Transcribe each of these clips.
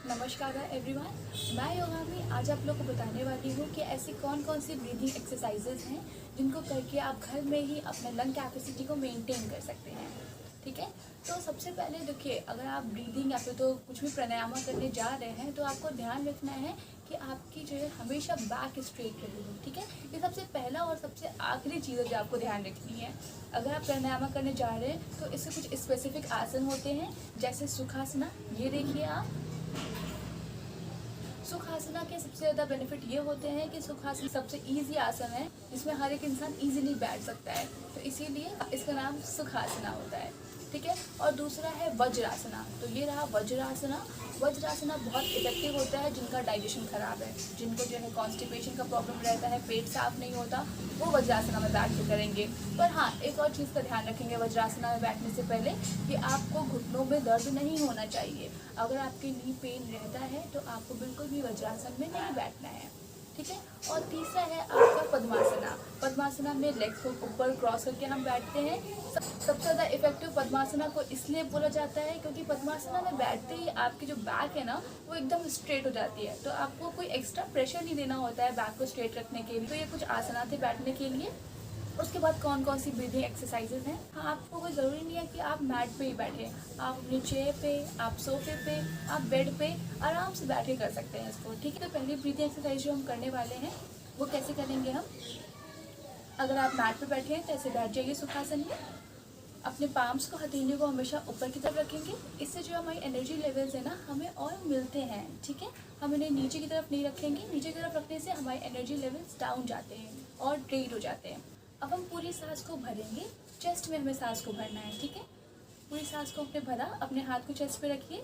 नमस्कार एवरीवन, मैं योगामी आज आप लोग को बताने वाली हूँ कि ऐसी कौन कौन सी ब्रीदिंग एक्सरसाइजेज हैं जिनको करके आप घर में ही अपने लंग कैपेसिटी को मेंटेन कर सकते हैं। ठीक है, तो सबसे पहले देखिए, अगर आप ब्रीदिंग या फिर तो कुछ भी प्राणायाम करने जा रहे हैं तो आपको ध्यान रखना है कि आपकी जो है हमेशा बैक स्ट्रेट रहे हो। ठीक है, ये सबसे पहला और सबसे आखिरी चीज़ है जो आपको ध्यान रखनी है। अगर आप प्राणायाम करने जा रहे हैं तो इससे कुछ स्पेसिफिक आसन होते हैं, जैसे सुखासना। ये देखिए आप, सुखासना के सबसे ज़्यादा बेनिफिट ये होते हैं कि सुखासन सबसे इजी आसन है जिसमें हर एक इंसान इजीली बैठ सकता है, तो इसीलिए इसका नाम सुखासना होता है। ठीक है, और दूसरा है वज्रासना। तो ये रहा वज्रासना। वज्रासना बहुत इफेक्टिव होता है जिनका डाइजेशन खराब है, जिनको जो है कॉन्स्टिपेशन का प्रॉब्लम रहता है, पेट साफ नहीं होता, वो वज्रासना में बैठ के करेंगे। पर हाँ, एक और चीज़ का ध्यान रखेंगे वज्रासना में बैठने से पहले कि आपको घुटनों में दर्द नहीं होना चाहिए। अगर आपके नी पेन रहता है तो आपको बिल्कुल भी वज्रासन में नहीं बैठना है। ठीक है, और तीसरा है आपका पद्मासना। पद्मासना में लेग्स को ऊपर क्रॉस करके हम बैठते हैं। सबसे ज़्यादा इफेक्टिव पद्मासना को इसलिए बोला जाता है क्योंकि पद्मासना में बैठते ही आपकी जो बैक है ना वो एकदम स्ट्रेट हो जाती है, तो आपको कोई एक्स्ट्रा प्रेशर नहीं देना होता है बैक को स्ट्रेट रखने के लिए। तो ये कुछ आसना थे बैठने के लिए। उसके बाद कौन कौन सी ब्रीदिंग एक्सरसाइजेज हैं। हाँ, आपको कोई ज़रूरी नहीं है कि आप मैट पे ही बैठें, आप अपनी चेयर पे, आप सोफे पे, आप बेड पे आराम से बैठ के कर सकते हैं इसको। ठीक है, तो पहली ब्रीदिंग एक्सरसाइज जो हम करने वाले हैं वो कैसे करेंगे हम। अगर आप मैट पे बैठे हैं तो ऐसे बैठ जाइए सुखासन में। अपने पाम्स को, हथेलियों को हमेशा ऊपर की तरफ रखेंगे। इससे जो हमारी एनर्जी लेवल्स है ना हमें और मिलते हैं। ठीक है, हम इन्हें नीचे की तरफ नहीं रखेंगे, नीचे की तरफ रखने से हमारे एनर्जी लेवल्स डाउन जाते हैं और ड्रेन हो जाते हैं। अब हम पूरी सांस को भरेंगे, चेस्ट में हमें सांस को भरना है। ठीक है, पूरी सांस को अपने भरा, अपने हाथ को चेस्ट पे रखिए,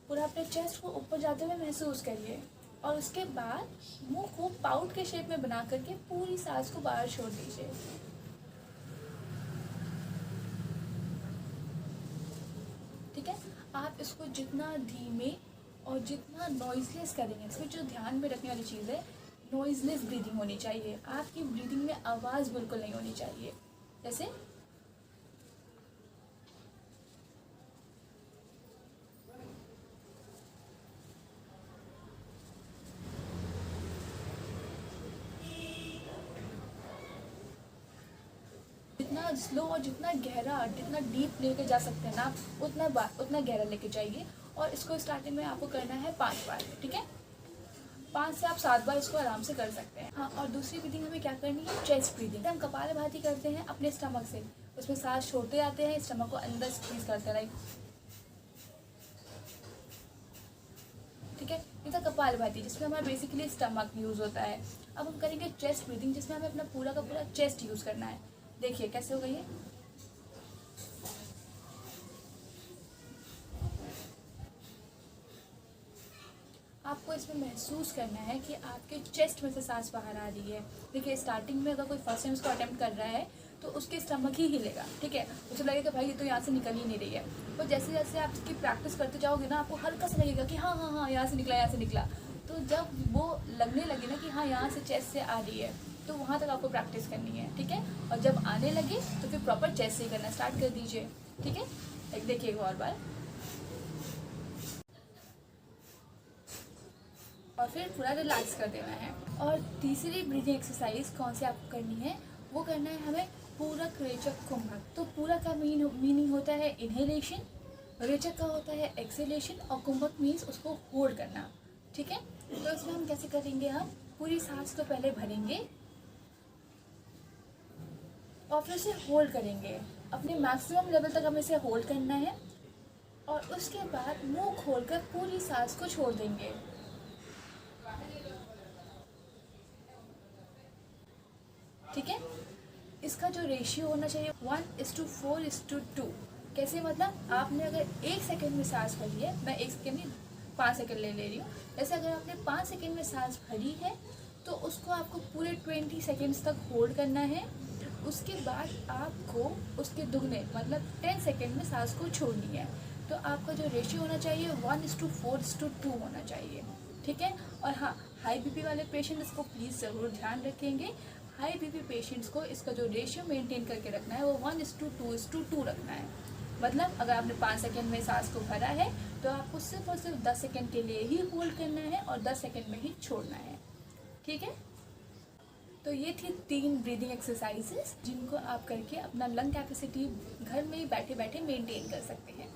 पूरा अपने चेस्ट को ऊपर जाते हुए महसूस करिए और उसके बाद मुंह को पाउट के शेप में बना करके पूरी सांस को बाहर छोड़ दीजिए। ठीक है, आप इसको जितना धीमे और जितना नॉइजलेस करेंगे, इसमें जो ध्यान में रखने वाली चीज़ है, नॉइजलेस ब्रीदिंग होनी चाहिए। आपकी ब्रीदिंग में आवाज़ बिल्कुल नहीं होनी चाहिए। जैसे जितना स्लो और जितना गहरा, जितना डीप लेके जा सकते हैं ना आप, उतना गहरा लेके जाइए। और इसको स्टार्टिंग में आपको करना है 5 बार। ठीक है, 5 से आप 7 बार इसको आराम से कर सकते हैं। हाँ, और दूसरी ब्रीदिंग हमें क्या करनी है, चेस्ट ब्रीदिंग। हम कपालभाति करते हैं अपने स्टमक से, उसमें सांस छोड़ते जाते हैं, स्टमक को अंदर स्क्वीज करते हैं, लाइक। ठीक है, ये था कपालभाति जिसमें हमारा बेसिकली स्टमक यूज़ होता है। अब हम करेंगे चेस्ट ब्रीदिंग जिसमें हमें अपना पूरा का पूरा चेस्ट यूज़ करना है। देखिए कैसे होगा ये। आपको इसमें महसूस करना है कि आपके चेस्ट में से सांस बाहर आ रही है। देखिए, स्टार्टिंग में अगर कोई फर्स्ट टाइम इसको अटेम्प्ट कर रहा है तो उसके स्टमक ही हिलेगा। ठीक है, उसे लगेगा भाई ये तो यहाँ से निकल ही नहीं रही है। तो जैसे जैसे आप इसकी प्रैक्टिस करते जाओगे ना, आपको हल्का सा लगेगा कि हाँ हाँ हाँ यहाँ से निकला, यहाँ से निकला। तो जब वो लगने लगे ना कि हाँ यहाँ से चेस्ट से आ रही है, तो वहाँ तक आपको प्रैक्टिस करनी है। ठीक है, और जब आने लगे तो फिर प्रॉपर चेस्ट से ही करना स्टार्ट कर दीजिए। ठीक है, एक देखिए एक और बार, और फिर पूरा रिलैक्स कर देना है। और तीसरी ब्रीदिंग एक्सरसाइज कौन सी आपको करनी है, वो करना है हमें पूरक, रेचक, कुंभक। तो पूरक का मीनिंग होता है इनहेलेशन, रेचक का होता है एक्सेलेशन, और कुंभक मीन्स उसको होल्ड करना। ठीक है, तो इसमें हम कैसे करेंगे, हम पूरी सांस को पहले भरेंगे और फिर उसे होल्ड करेंगे। अपने मैक्सिमम लेवल तक हमें इसे होल्ड करना है और उसके बाद मुंह खोलकर पूरी सांस को छोड़ देंगे। ठीक है, इसका जो रेशियो होना चाहिए 1:4:2। कैसे, मतलब आपने अगर 1 सेकेंड में सांस भरी है, मैं 1 सेकेंड नहीं 5 सेकेंड ले रही हूँ। जैसे अगर आपने 5 सेकेंड में सांस भरी है तो उसको आपको पूरे 20 सेकेंड्स तक होल्ड करना है। उसके बाद आपको उसके दुगने मतलब 10 सेकेंड में सांस को छोड़नी है। तो आपका जो रेशियो होना चाहिए 1:4:2 होना चाहिए। ठीक है, और हाँ, हाई बीपी वाले पेशेंट इसको प्लीज़ ज़रूर ध्यान रखेंगे। हाई बीपी पेशेंट्स को इसका जो रेशियो मेंटेन करके रखना है वो 1:2:2 रखना है। मतलब अगर आपने 5 सेकंड में सांस को भरा है तो आपको सिर्फ और सिर्फ 10 सेकंड के लिए ही होल्ड करना है और 10 सेकंड में ही छोड़ना है। ठीक है, तो ये थी 3 ब्रीदिंग एक्सरसाइजेस जिनको आप करके अपना लंग कैपेसिटी घर में ही बैठे बैठे मेंटेन कर सकते हैं।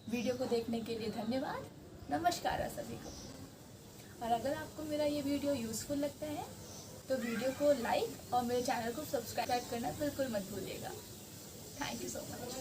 वीडियो को देखने के लिए धन्यवाद। नमस्कार आप सभी को। और अगर आपको मेरा ये वीडियो यूज़फुल लगता है तो वीडियो को लाइक और मेरे चैनल को सब्सक्राइब करना बिल्कुल मत भूलिएगा। Thank you so much.